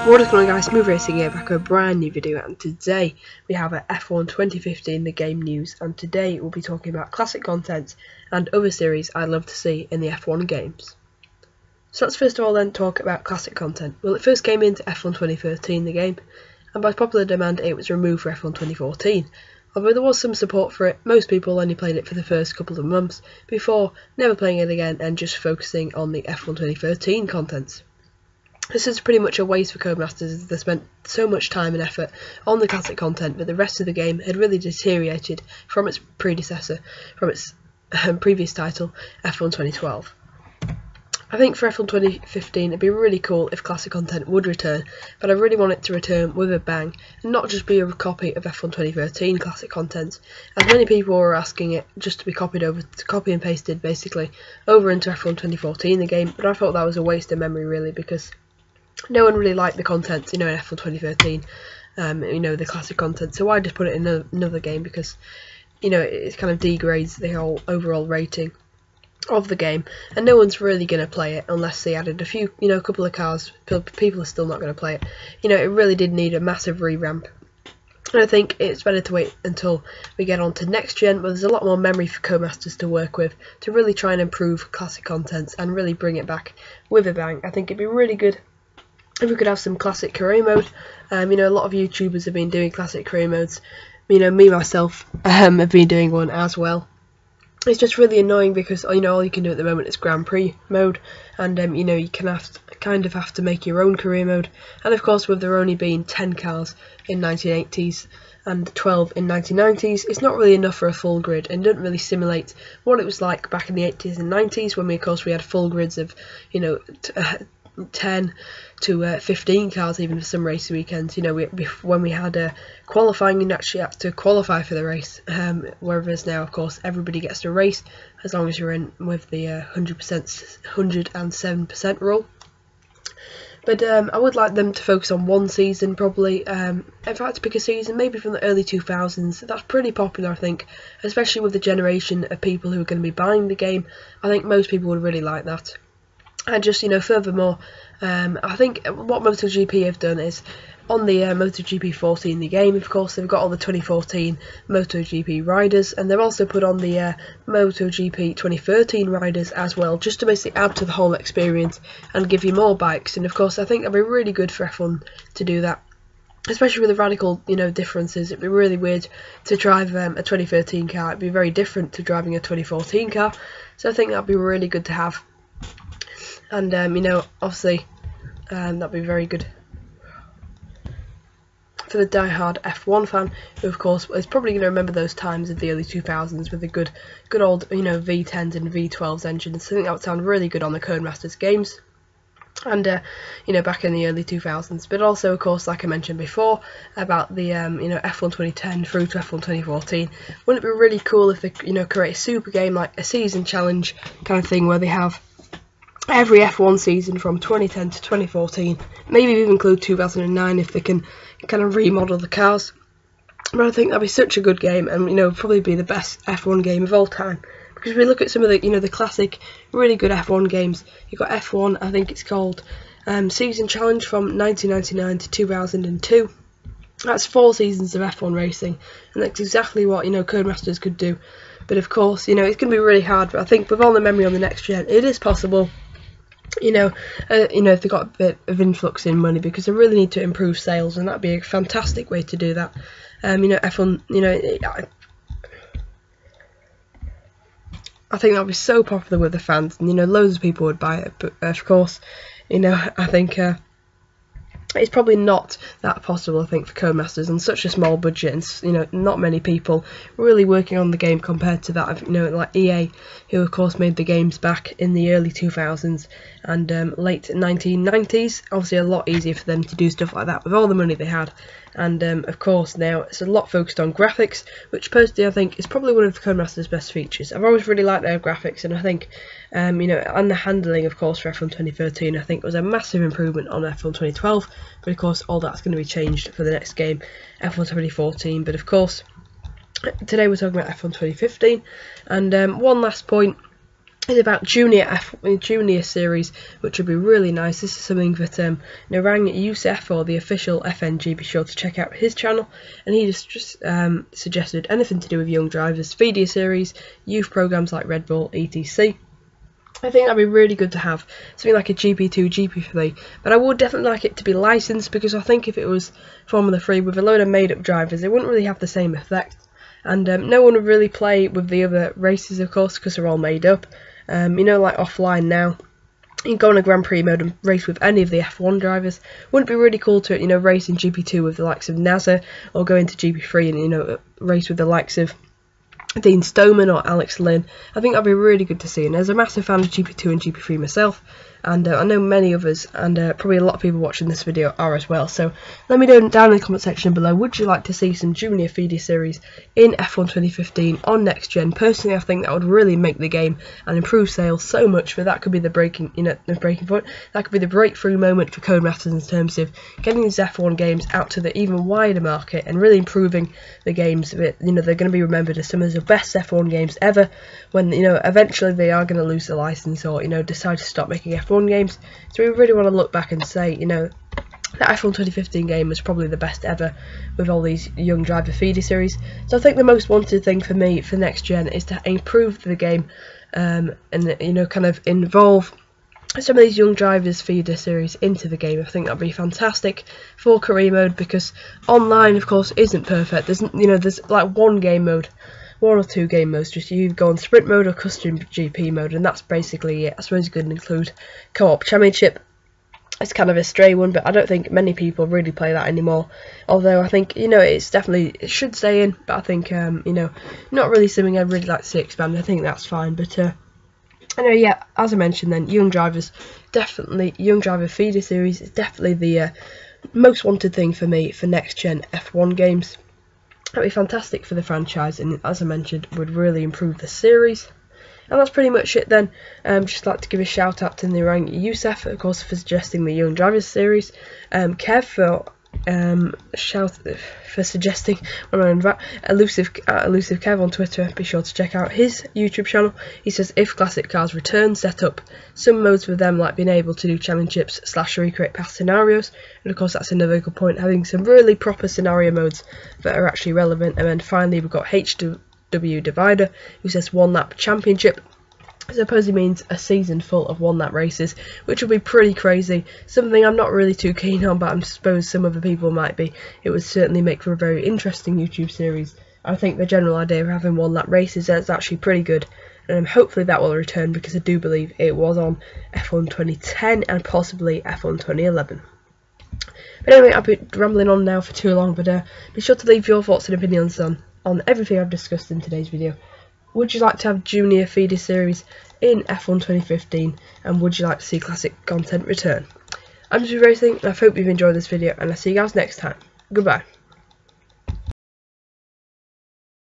What is going on, guys? Smooth Racing here, back with a brand new video, and today we have a F1 2015 the game news, and today we'll be talking about classic content and other series I'd love to see in the F1 games. So let's first of all then talk about classic content. Well, it first came into F1 2013 the game, and by popular demand it was removed for F1 2014. Although there was some support for it, most people only played it for the first couple of months before never playing it again and just focusing on the F1 2013 content. This is pretty much a waste for Codemasters, as they spent so much time and effort on the classic content, but the rest of the game had really deteriorated from its predecessor, from its previous title, F1 2012. I think for F1 2015 it'd be really cool if classic content would return, but I really want it to return with a bang and not just be a copy of F1 2013 classic content, as many people were asking it just to be copied over, to copy and pasted basically over into F1 2014 the game, but I thought that was a waste of memory really, because no one really liked the content, in F1 2013, the classic content, so I just put it in another game because, it kind of degrades the whole overall rating of the game, and no one's really going to play it unless they added a few, a couple of cars. People are still not going to play it. It really did need a massive revamp. And I think it's better to wait until we get on to next gen, where there's a lot more memory for Codemasters to work with to really try and improve classic content and really bring it back with a bang. I think it'd be really good if we could have some classic career mode. A lot of YouTubers have been doing classic career modes. Me myself have been doing one as well. It's just really annoying because all you can do at the moment is Grand Prix mode, and you kind of have to make your own career mode. And of course, with there only being 10 cars in 1980s and 12 in 1990s, it's not really enough for a full grid, and doesn't really simulate what it was like back in the 80s and 90s when we had full grids of 10 to 15 cars even for some race weekends. When we had qualifying, you actually had to qualify for the race, whereas now of course everybody gets to race as long as you're in with the 107% rule. But I would like them to focus on one season probably. If I had to pick a season, maybe from the early 2000s, that's pretty popular I think, especially with the generation of people who are going to be buying the game. I think most people would really like that. And just, furthermore, I think what MotoGP have done is, on the MotoGP 14, the game, of course, they've got all the 2014 MotoGP riders, and they've also put on the MotoGP 2013 riders as well, just to basically add to the whole experience and give you more bikes. And of course, I think that'd be really good for F1 to do that, especially with the radical, differences. It'd be really weird to drive a 2013 car. It'd be very different to driving a 2014 car, so I think that'd be really good to have. And obviously that'd be very good for the die-hard F1 fan, who of course is probably going to remember those times of the early 2000s with the good old V10s and V12s engines. I think that would sound really good on the Codemasters games, and back in the early 2000s. But also, of course, like I mentioned before about the F1 2010 through to F1 2014, wouldn't it be really cool if they create a super game, like a season challenge kind of thing, where they have every F1 season from 2010 to 2014, maybe even include 2009 if they can kind of remodel the cars. But I think that'd be such a good game, and probably be the best F1 game of all time. Because if we look at some of the the classic really good F1 games, you've got F1, I think it's called Season Challenge from 1999 to 2002. That's 4 seasons of F1 racing, and that's exactly what Codemasters could do. But of course, it's going to be really hard. But I think with all the memory on the next gen, it is possible. If they got a bit of influx in money, because they really need to improve sales, and that'd be a fantastic way to do that. F1, I think that'd be so popular with the fans, and loads of people would buy it. But of course, I think it's probably not that possible, I think, for Codemasters on such a small budget, and not many people really working on the game compared to that of like EA, who of course made the games back in the early 2000s and late 1990s. Obviously a lot easier for them to do stuff like that with all the money they had. And of course now it's a lot focused on graphics, which personally I think is probably one of Codemasters' best features. I've always really liked their graphics, and I think and the handling of course for F1 2013 I think was a massive improvement on F1 2012, but of course all that's going to be changed for the next game, F1 2014. But of course today we're talking about F1 2015, and one last point is about junior series, which would be really nice. This is something that Narang Youssef, or the official FNG, be sure to check out his channel, and he just suggested anything to do with young drivers, feeder series, youth programs like Red Bull, etc. I think that'd be really good to have something like a GP2, GP3, but I would definitely like it to be licensed, because I think if it was Formula 3 with a load of made-up drivers, it wouldn't really have the same effect, and no one would really play with the other races, of course, because they're all made up. You know, like offline now, you can go on a Grand Prix mode and race with any of the F1 drivers. Wouldn't it be really cool to, you know, race in GP2 with the likes of NASA, or go into GP3 and, you know, race with the likes of Dean Stoneman or Alex Lynn? I think that'd be really good to see, and as a massive fan of GP2 and GP3 myself, and I know many others, and probably a lot of people watching this video are as well, so let me know down in the comment section below, would you like to see some junior feeder series in F1 2015 on next gen? Personally, I think that would really make the game and improve sales so much, but that could be the breaking point, that could be the breakthrough moment for Codemasters in terms of getting these F1 games out to the even wider market and really improving the games. You know, they're going to be remembered as some of the best F1 games ever, when, you know, eventually they are going to lose the license, or, you know, decide to stop making F1 games. So we really want to look back and say, you know, that F1 2015 game was probably the best ever with all these young driver feeder series. So I think the most wanted thing for me for next gen is to improve the game, and, you know, kind of involve some of these young drivers feeder series into the game. I think that'd be fantastic for career mode, because online, of course, isn't perfect. There's like one or two game modes. Just you go on sprint mode or custom GP mode, and that's basically it. I suppose you could include co-op championship. It's kind of a stray one, but I don't think many people really play that anymore. Although I think, you know, it should stay in, but I think you know, not really something I'd really like to see expand. I think that's fine, but anyway, yeah, as I mentioned, then young driver feeder series is definitely the most wanted thing for me for next gen F1 games. That'd be fantastic for the franchise, and as I mentioned, would really improve the series. And that's pretty much it then. Just like to give a shout out to Narang Youssef, of course, for suggesting the Young Drivers series. Kev for suggesting elusive Kev on Twitter. Be sure to check out his YouTube channel. He says if classic cars return, set up some modes with them, like being able to do championships / recreate past scenarios. And of course, that's another good point, having some really proper scenario modes that are actually relevant. And then finally, we've got HW Divider, who says one lap championship. I suppose he means a season full of one-lap races, which would be pretty crazy. Something I'm not really too keen on, but I suppose some other people might be. It would certainly make for a very interesting YouTube series. I think the general idea of having one-lap races is actually pretty good, and hopefully that will return, because I do believe it was on F1 2010 and possibly F1 2011. But anyway, I've been rambling on now for too long, but be sure to leave your thoughts and opinions on everything I've discussed in today's video. Would you like to have junior feeder series in F1 2015, and would you like to see classic content return? I'm just racing, and I hope you've enjoyed this video, and I'll see you guys next time. Goodbye.